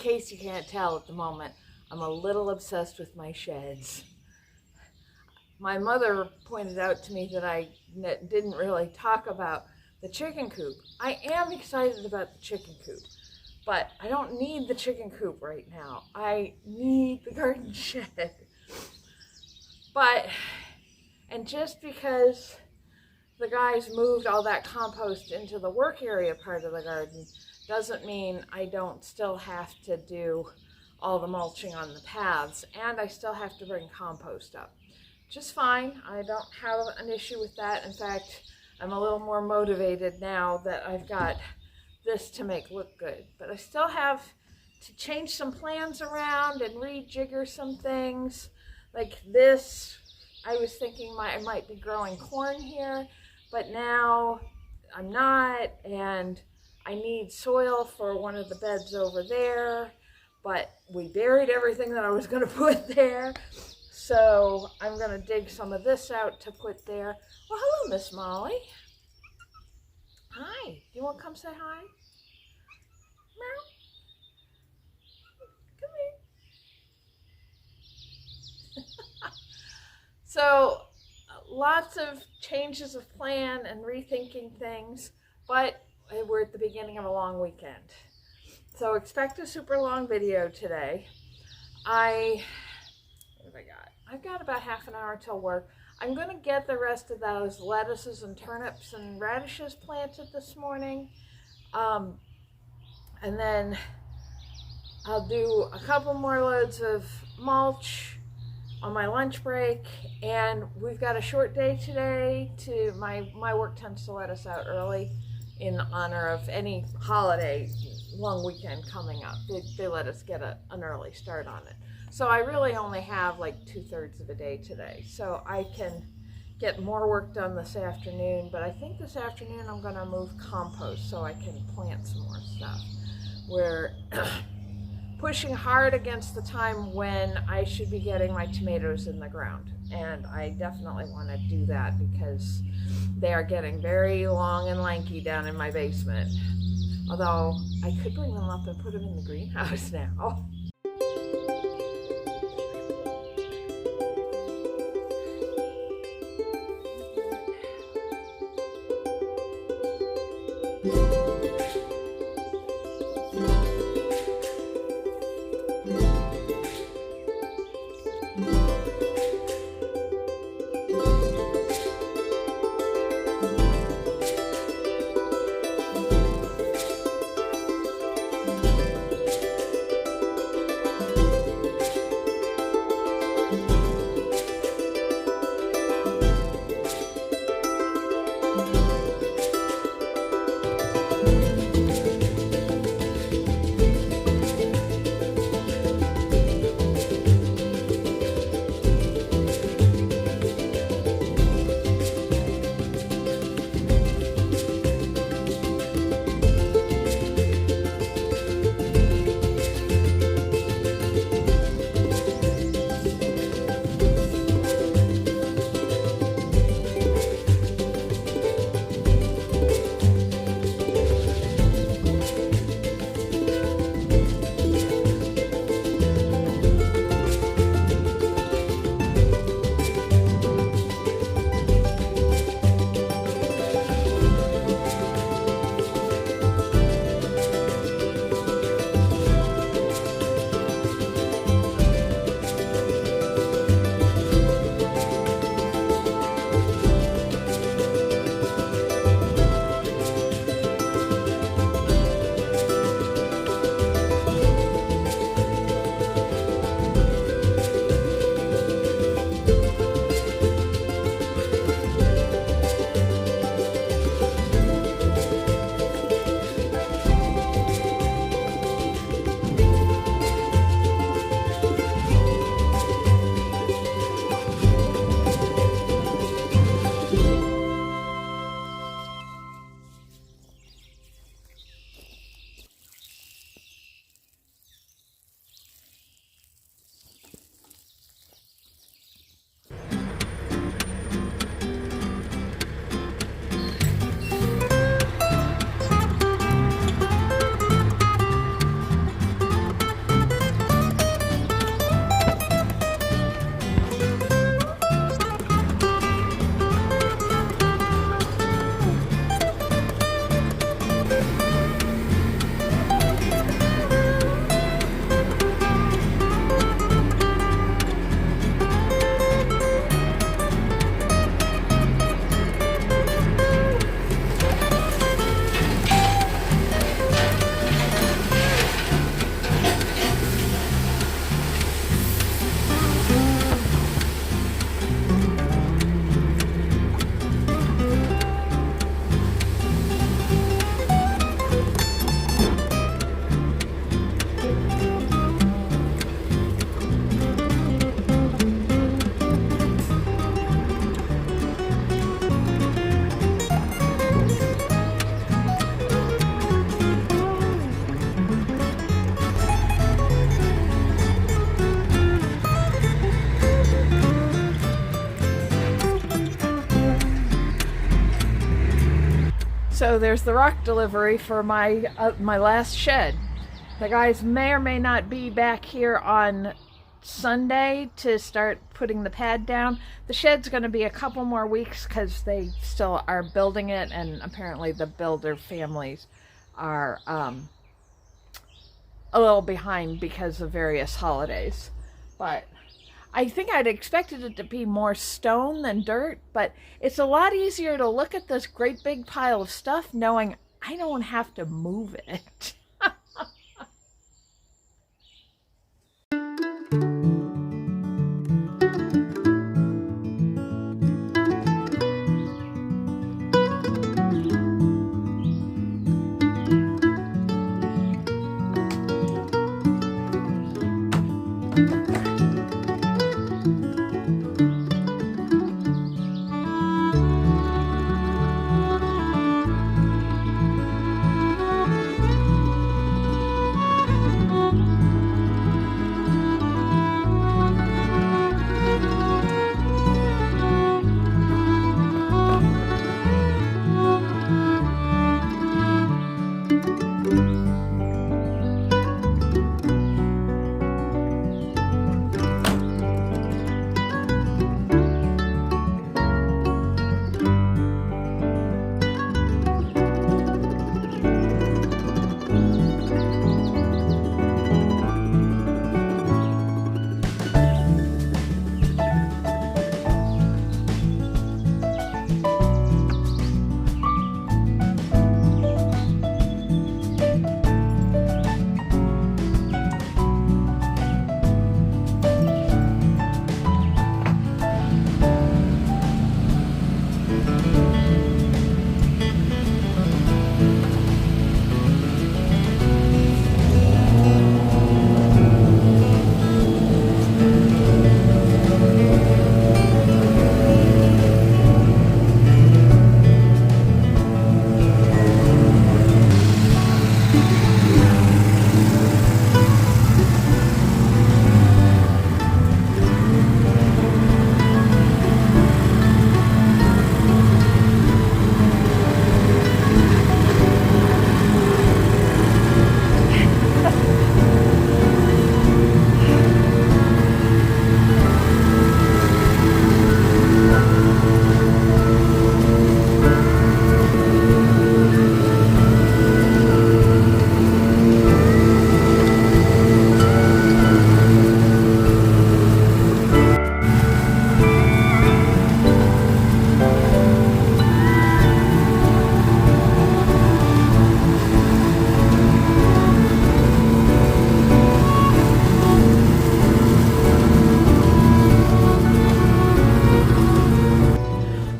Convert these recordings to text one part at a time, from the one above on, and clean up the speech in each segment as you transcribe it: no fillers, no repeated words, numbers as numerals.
case you can't tell at the moment, I'm a little obsessed with my sheds. My mother pointed out to me that I didn't really talk about the chicken coop. I am excited about the chicken coop, but I don't need the chicken coop right now. I need the garden shed. And just because the guys moved all that compost into the work area part of the garden doesn't mean I don't still have to do all the mulching on the paths, and I still have to bring compost up. Just fine. I don't have an issue with that. In fact, I'm a little more motivated now that I've got this to make look good. But I still have to change some plans around and rejigger some things. Like this, I was thinking I might be growing corn here, but now I'm not, and I need soil for one of the beds over there, but we buried everything that I was going to put there. So I'm going to dig some of this out to put there. Well, hello, Miss Molly. Hi. You want to come say hi? Meow. Come here. So lots of changes of plan and rethinking things, but we're at the beginning of a long weekend. So expect a super long video today. What have I got? I've got about half an hour till work. I'm going to get the rest of those lettuces and turnips and radishes planted this morning. And then I'll do a couple more loads of mulch on my lunch break. And we've got a short day today. My work tends to let us out early in honor of any holiday long weekend coming up. They let us get an early start on it. So I really only have like 2/3 of a day today. So I can get more work done this afternoon, but I think this afternoon I'm gonna move compost so I can plant some more stuff. We're pushing hard against the time when I should be getting my tomatoes in the ground. And I definitely wanna do that because they are getting very long and lanky down in my basement. Although I could bring them up and put them in the greenhouse now. So there's the rock delivery for my last shed. The guys may or may not be back here on Sunday to start putting the pad down. The shed's going to be a couple more weeks because they still are building it, and apparently the builder families are a little behind because of various holidays. But I think I'd expected it to be more stone than dirt, but it's a lot easier to look at this great big pile of stuff knowing I don't have to move it.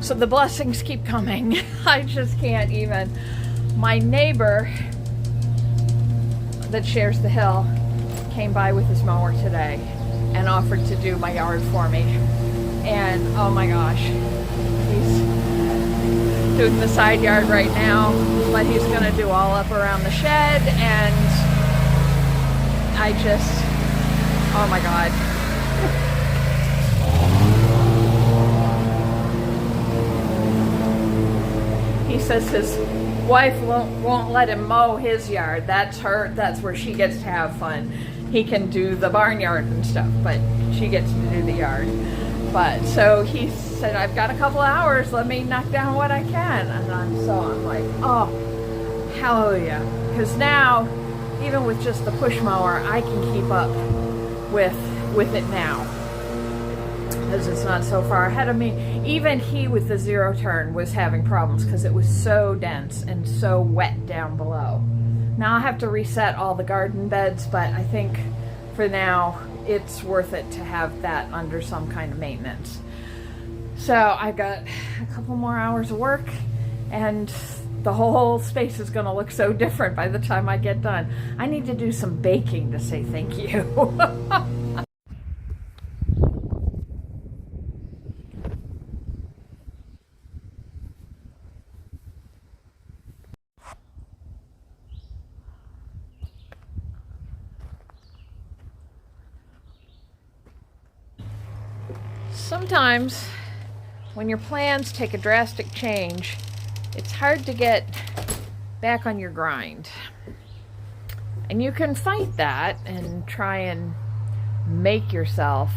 So the blessings keep coming. I just can't even. My neighbor that shares the hill came by with his mower today and offered to do my yard for me. And oh my gosh, he's doing the side yard right now, but he's gonna do all up around the shed, and I just, oh my God. He says his wife won't let him mow his yard. That's where she gets to have fun. He can do the barnyard and stuff, but she gets to do the yard. But so he said, I've got a couple hours, let me knock down what I can. And I'm like, oh, hallelujah. Because now, even with just the push mower, I can keep up with it now. Because it's not so far ahead of me. Even he with the zero turn was having problems because it was so dense and so wet down below. Now I have to reset all the garden beds, but I think for now it's worth it to have that under some kind of maintenance. So I've got a couple more hours of work, and the whole space is going to look so different by the time I get done. I need to do some baking to say thank you. Sometimes when your plans take a drastic change, it's hard to get back on your grind. And you can fight that and try and make yourself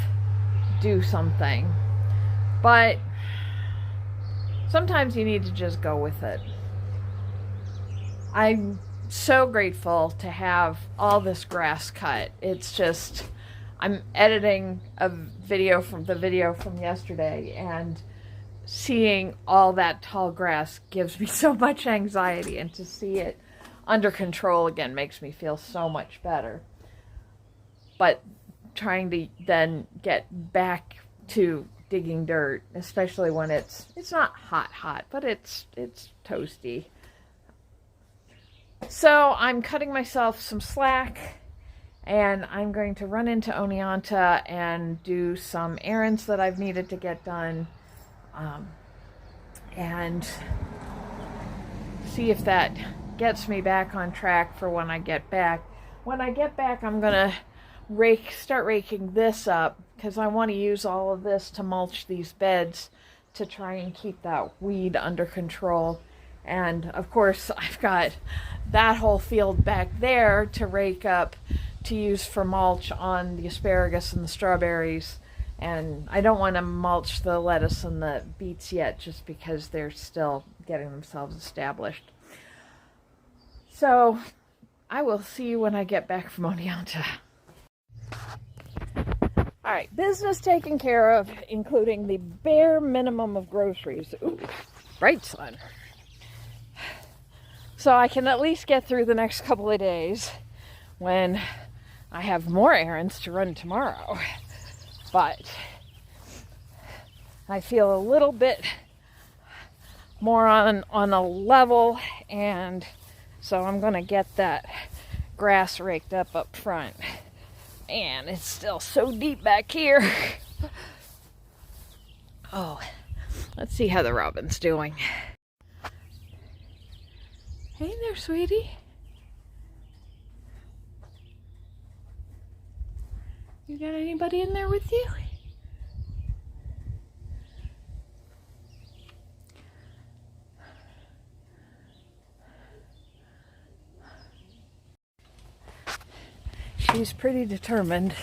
do something. But sometimes you need to just go with it. I'm so grateful to have all this grass cut. It's just, I'm editing a video from yesterday, and seeing all that tall grass gives me so much anxiety, and to see it under control again makes me feel so much better. But trying to then get back to digging dirt, especially when it's not hot, but it's toasty. So I'm cutting myself some slack, and I'm going to run into Oneonta and do some errands that I've needed to get done, and see if that gets me back on track for when I get back. When I get back, I'm gonna start raking this up, because I want to use all of this to mulch these beds to try and keep that weed under control. And of course, I've got that whole field back there to rake up to use for mulch on the asparagus and the strawberries. And I don't want to mulch the lettuce and the beets yet, just because they're still getting themselves established. So I will see you when I get back from Oneonta. All right, business taken care of, including the bare minimum of groceries. Ooh, bright sun. So I can at least get through the next couple of days when I have more errands to run tomorrow. But I feel a little bit more on a level, and so I'm going to get that grass raked up front. And it's still so deep back here. Oh, let's see how the robin's doing. Hey there, sweetie. You got anybody in there with you? She's pretty determined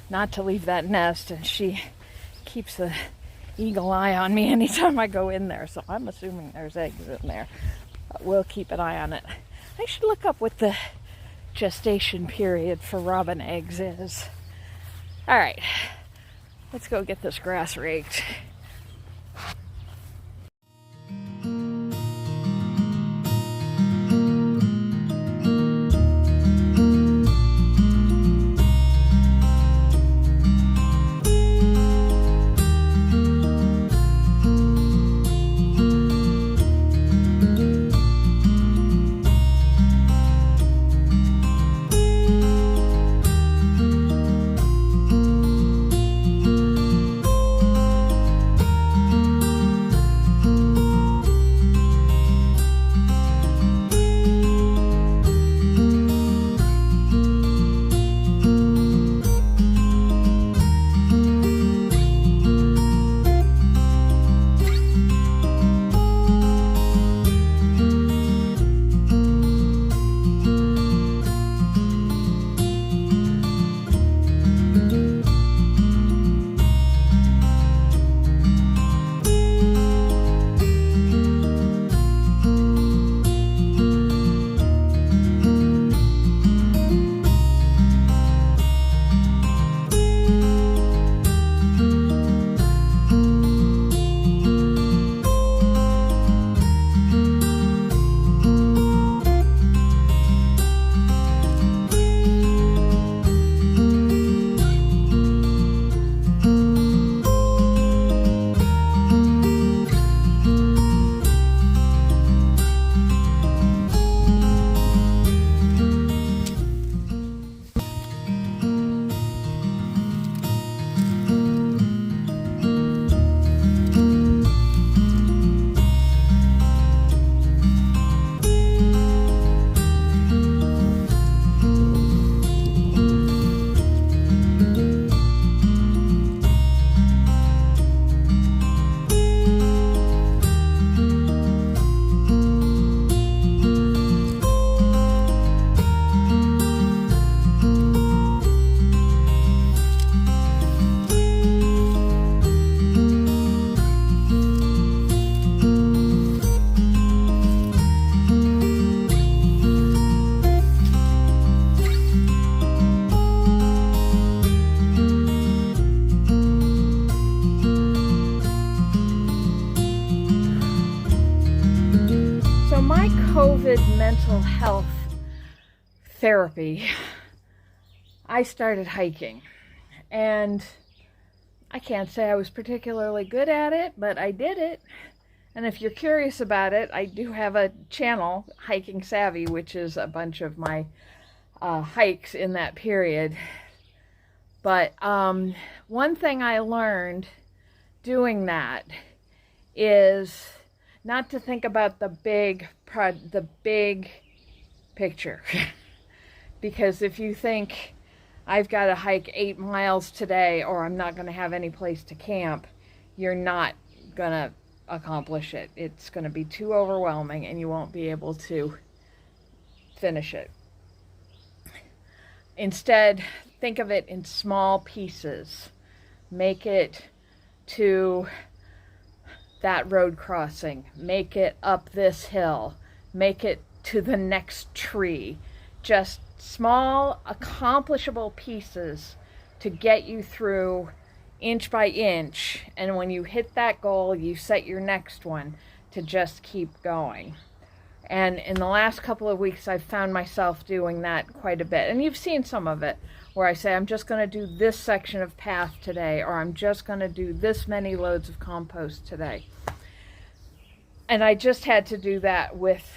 not to leave that nest, and she keeps an eagle eye on me anytime I go in there, so I'm assuming there's eggs in there. But we'll keep an eye on it. I should look up what the gestation period for robin eggs is. All right, let's go get this grass raked. attempted mental health therapy, I started hiking. And I can't say I was particularly good at it, but I did it. And if you're curious about it, I do have a channel, Hiking Savvy, which is a bunch of my hikes in that period. But one thing I learned doing that is not to think about the big picture. Because if you think I've got to hike 8 miles today or I'm not going to have any place to camp, you're not going to accomplish it. It's going to be too overwhelming and you won't be able to finish it. Instead, think of it in small pieces. Make it to that road crossing. Make it up this hill. Make it to the next tree. Just small, accomplishable pieces to get you through inch by inch. And when you hit that goal, you set your next one to just keep going. And in the last couple of weeks, I've found myself doing that quite a bit. And you've seen some of it, where I say, I'm just going to do this section of path today, or I'm just going to do this many loads of compost today. And I just had to do that with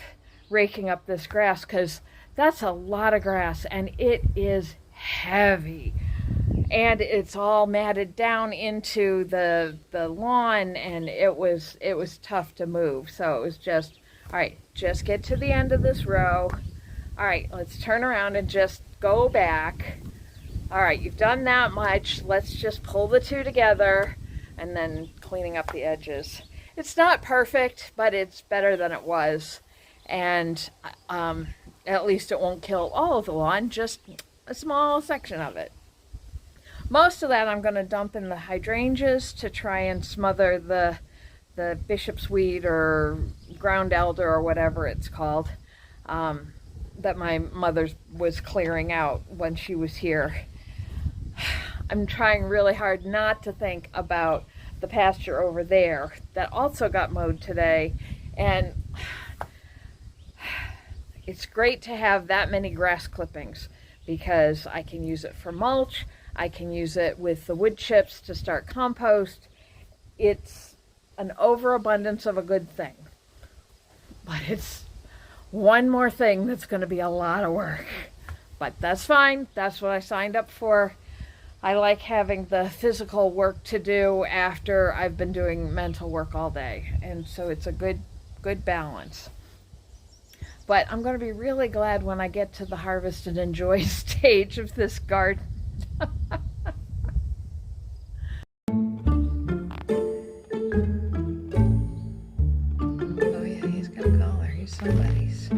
raking up this grass, because that's a lot of grass, and it is heavy. And it's all matted down into the lawn, and it was tough to move. So it was just, all right, just get to the end of this row. All right, let's turn around and just go back. All right, you've done that much. Let's just pull the two together, and then cleaning up the edges. It's not perfect, but it's better than it was. And at least it won't kill all of the lawn, just a small section of it. Most of that I'm going to dump in the hydrangeas to try and smother the bishop's weed or ground elder or whatever it's called, that my mother was clearing out when she was here. I'm trying really hard not to think about the pasture over there that also got mowed today. And it's great to have that many grass clippings because I can use it for mulch. I can use it with the wood chips to start compost. It's an overabundance of a good thing. But it's one more thing that's going to be a lot of work. But that's fine. That's what I signed up for. I like having the physical work to do after I've been doing mental work all day. And so it's a good balance. But I'm going to be really glad when I get to the harvest and enjoy stage of this garden. Oh yeah, he's got a collar. He's somebody's.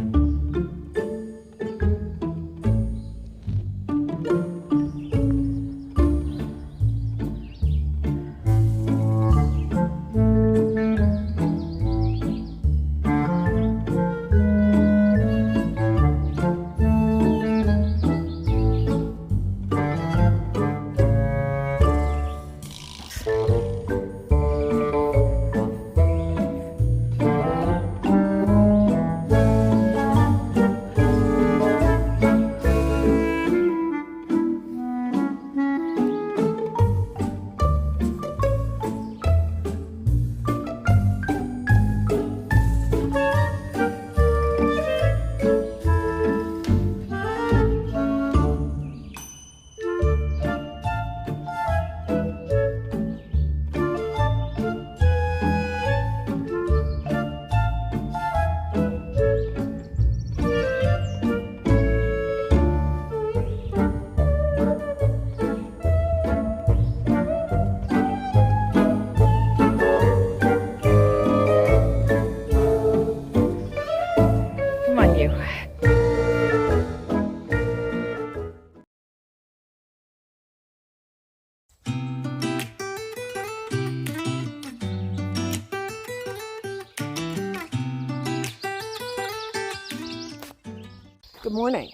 Good morning.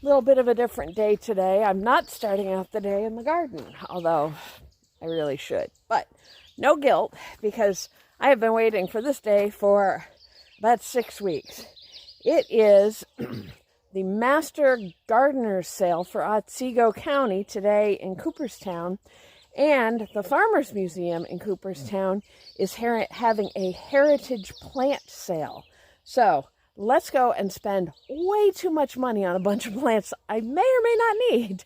A little bit of a different day today. I'm not starting out the day in the garden, although I really should. But no guilt, because I have been waiting for this day for about 6 weeks. It is the Master Gardener's Sale for Otsego County today in Cooperstown, and the Farmers Museum in Cooperstown is having a heritage plant sale. So let's go and spend way too much money on a bunch of plants I may or may not need.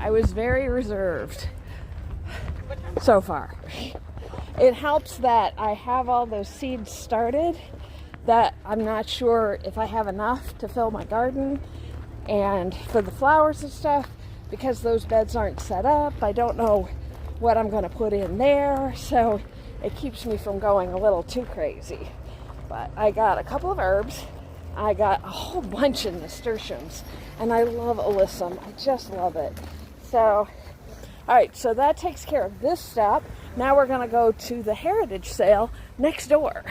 I was very reserved so far. It helps that I have all those seeds started, that I'm not sure if I have enough to fill my garden and for the flowers and stuff, because those beds aren't set up. I don't know what I'm going to put in there, so it keeps me from going a little too crazy. But I got a couple of herbs. I got a whole bunch of nasturtiums, and I love alyssum. I just love it. So, all right, so that takes care of this step. Now we're going to go to the heritage sale next door.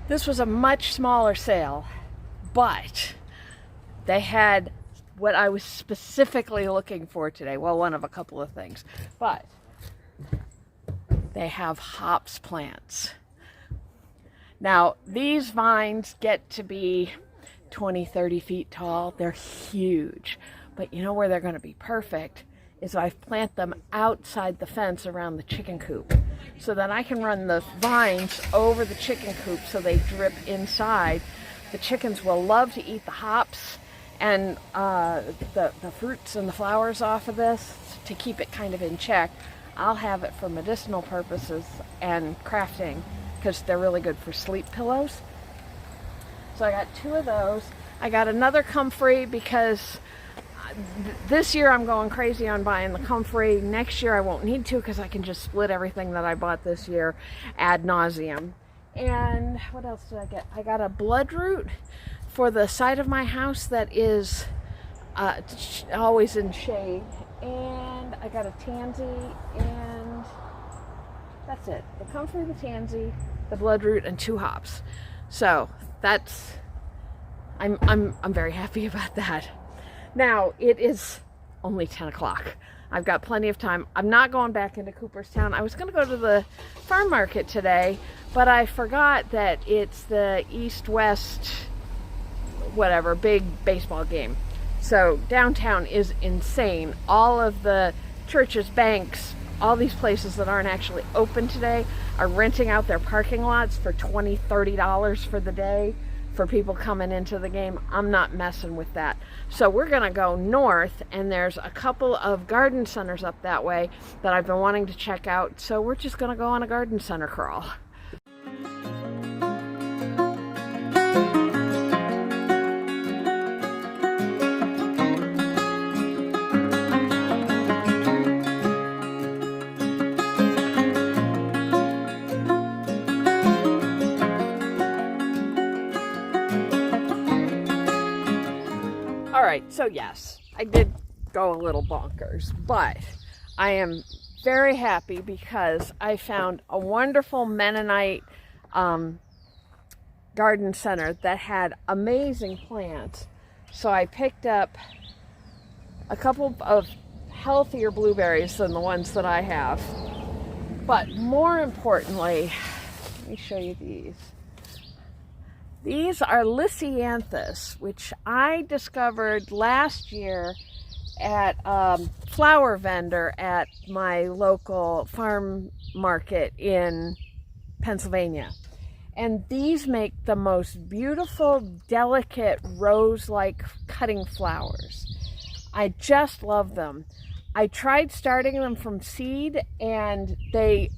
This was a much smaller sale, but they had what I was specifically looking for today. Well, one of a couple of things, but they have hops plants. Now, these vines get to be 20, 30 feet tall. They're huge, but you know where they're going to be perfect is I plant them outside the fence around the chicken coop, so that I can run the vines over the chicken coop so they drip inside. The chickens will love to eat the hops and the fruits and the flowers off of this to keep it kind of in check. I'll have it for medicinal purposes and crafting because they're really good for sleep pillows. So I got 2 of those. I got another comfrey because this year I'm going crazy on buying the comfrey. Next year I won't need to because I can just split everything that I bought this year ad nauseum. And what else did I get? I got a bloodroot for the side of my house that is always in shade. And I got a tansy, and that's it. The comfrey, the tansy, the bloodroot, and 2 hops. So that's, I'm very happy about that. Now, it is only 10 o'clock. I've got plenty of time. I'm not going back into Cooperstown. I was going to go to the farm market today, but I forgot that it's the East-West, whatever, big baseball game. So downtown is insane. All of the churches, banks, all these places that aren't actually open today are renting out their parking lots for $20, $30 for the day for people coming into the game. I'm not messing with that. So we're gonna go north, and there's a couple of garden centers up that way that I've been wanting to check out. So we're just gonna go on a garden center crawl. So yes, I did go a little bonkers, but I am very happy because I found a wonderful Mennonite garden center that had amazing plants. So I picked up a couple of healthier blueberries than the ones that I have. But more importantly, let me show you these. These are Lisianthus, which I discovered last year at a flower vendor at my local farm market in Pennsylvania. And these make the most beautiful, delicate, rose-like cutting flowers. I just love them. I tried starting them from seed, and they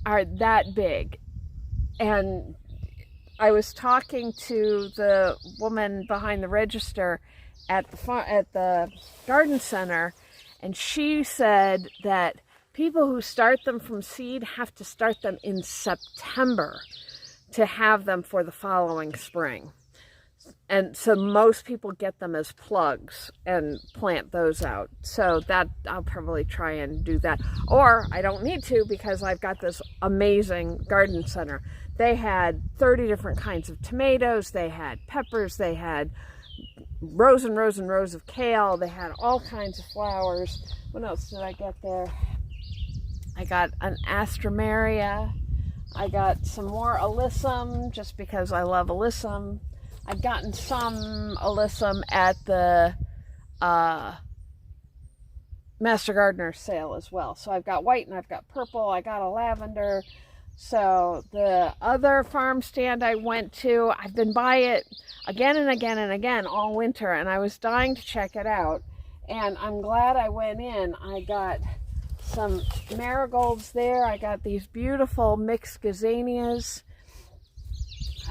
are that big. And I was talking to the woman behind the register at the garden center, and she said that people who start them from seed have to start them in September to have them for the following spring. And so most people get them as plugs and plant those out. So that I'll probably try and do that. Or I don't need to, because I've got this amazing garden center. They had 30 different kinds of tomatoes. They had peppers. They had rows and rows and rows of kale. They had all kinds of flowers. What else did I get there? I got an astramaria. I got some more alyssum, just because I love alyssum. I've gotten some alyssum at the Master Gardener sale as well. So I've got white and I've got purple. I got a lavender. So the other farm stand I went to, I've been by it again and again and again all winter, and I was dying to check it out. And I'm glad I went in. I got some marigolds there. I got these beautiful mixed gazanias.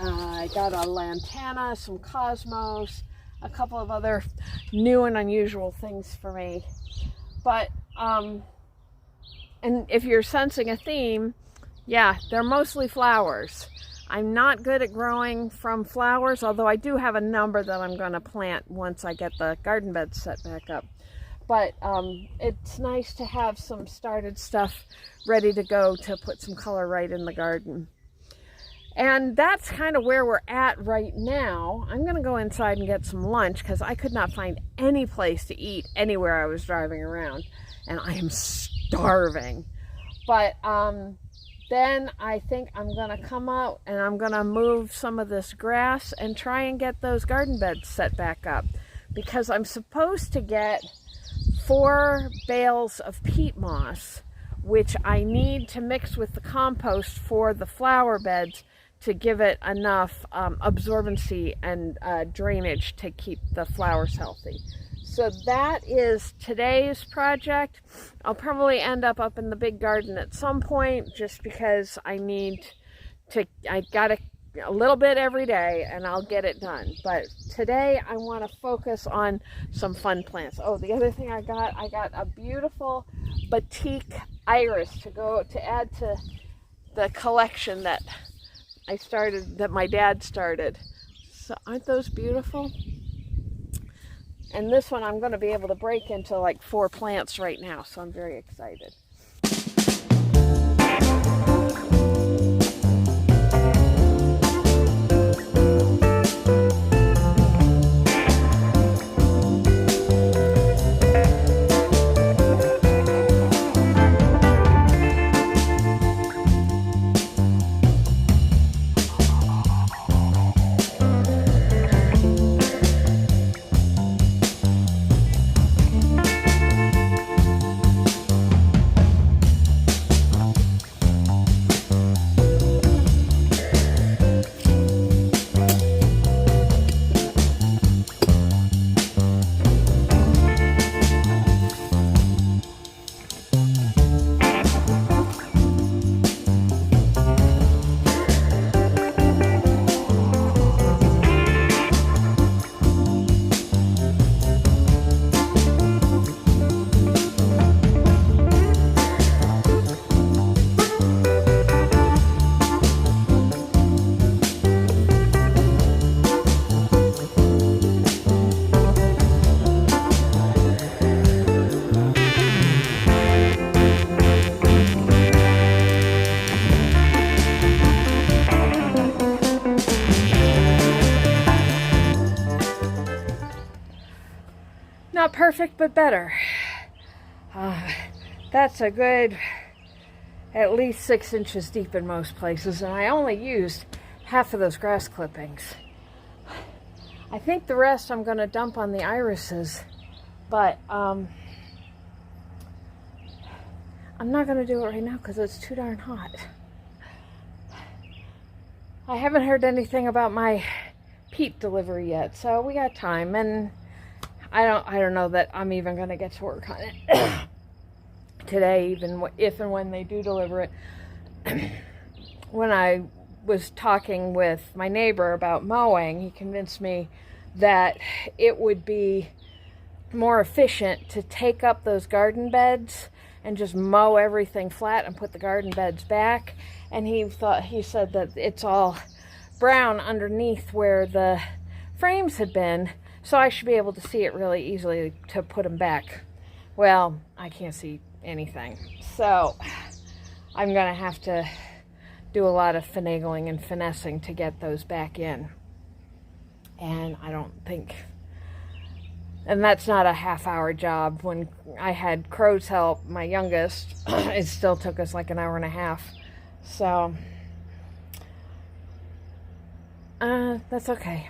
I got a lantana, some cosmos, a couple of other new and unusual things for me. But, and if you're sensing a theme, yeah, they're mostly flowers. I'm not good at growing from flowers, although I do have a number that I'm going to plant once I get the garden bed set back up. But it's nice to have some started stuff ready to go to put some color right in the garden. And that's kind of where we're at right now. I'm going to go inside and get some lunch, because I could not find any place to eat anywhere I was driving around. And I am starving. But then I think I'm going to come out and I'm going to move some of this grass and try and get those garden beds set back up. Because I'm supposed to get 4 bales of peat moss, which I need to mix with the compost for the flower beds to give it enough absorbency and drainage to keep the flowers healthy. So that is today's project. I'll probably end up in the big garden at some point, just because I got a little bit every day and I'll get it done. But today I want to focus on some fun plants. Oh, the other thing I got a beautiful batik iris to add to the collection that my dad started. So aren't those beautiful? And this one I'm going to be able to break into like 4 plants right now, so I'm very excited. Not perfect, but better. That's a good at least 6 inches deep in most places, and I only used half of those grass clippings. I think the rest I'm going to dump on the irises, but I'm not going to do it right now because it's too darn hot. I haven't heard anything about my peat delivery yet, so we got time, and I don't know that I'm even going to get to work on it today, even if and when they do deliver it. When I was talking with my neighbor about mowing, he convinced me that it would be more efficient to take up those garden beds and just mow everything flat and put the garden beds back. And he said that it's all brown underneath where the frames had been, so I should be able to see it really easily to put them back. Well, I can't see anything, so I'm gonna have to do a lot of finagling and finessing to get those back in. And I don't think, and that's not a half-hour job. When I had Crow's help, my youngest, it still took us like an hour and a half. So that's okay.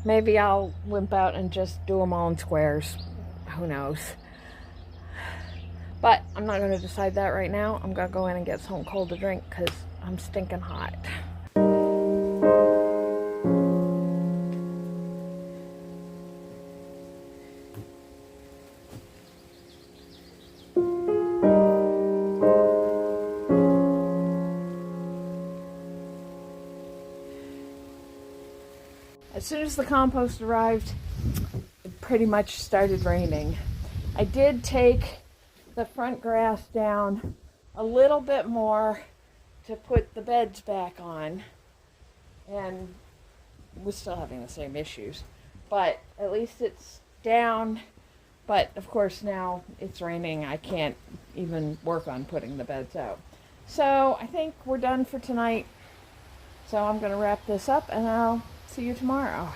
Maybe I'll wimp out and just do them all in squares. Who knows? But I'm not going to decide that right now. I'm going to go in and get something cold to drink because I'm stinking hot. As soon as the compost arrived, it pretty much started raining. I did take the front grass down a little bit more to put the beds back on, and we're still having the same issues, but at least it's down. But of course now it's raining, I can't even work on putting the beds out. So I think we're done for tonight, so I'm going to wrap this up and I'll see you tomorrow.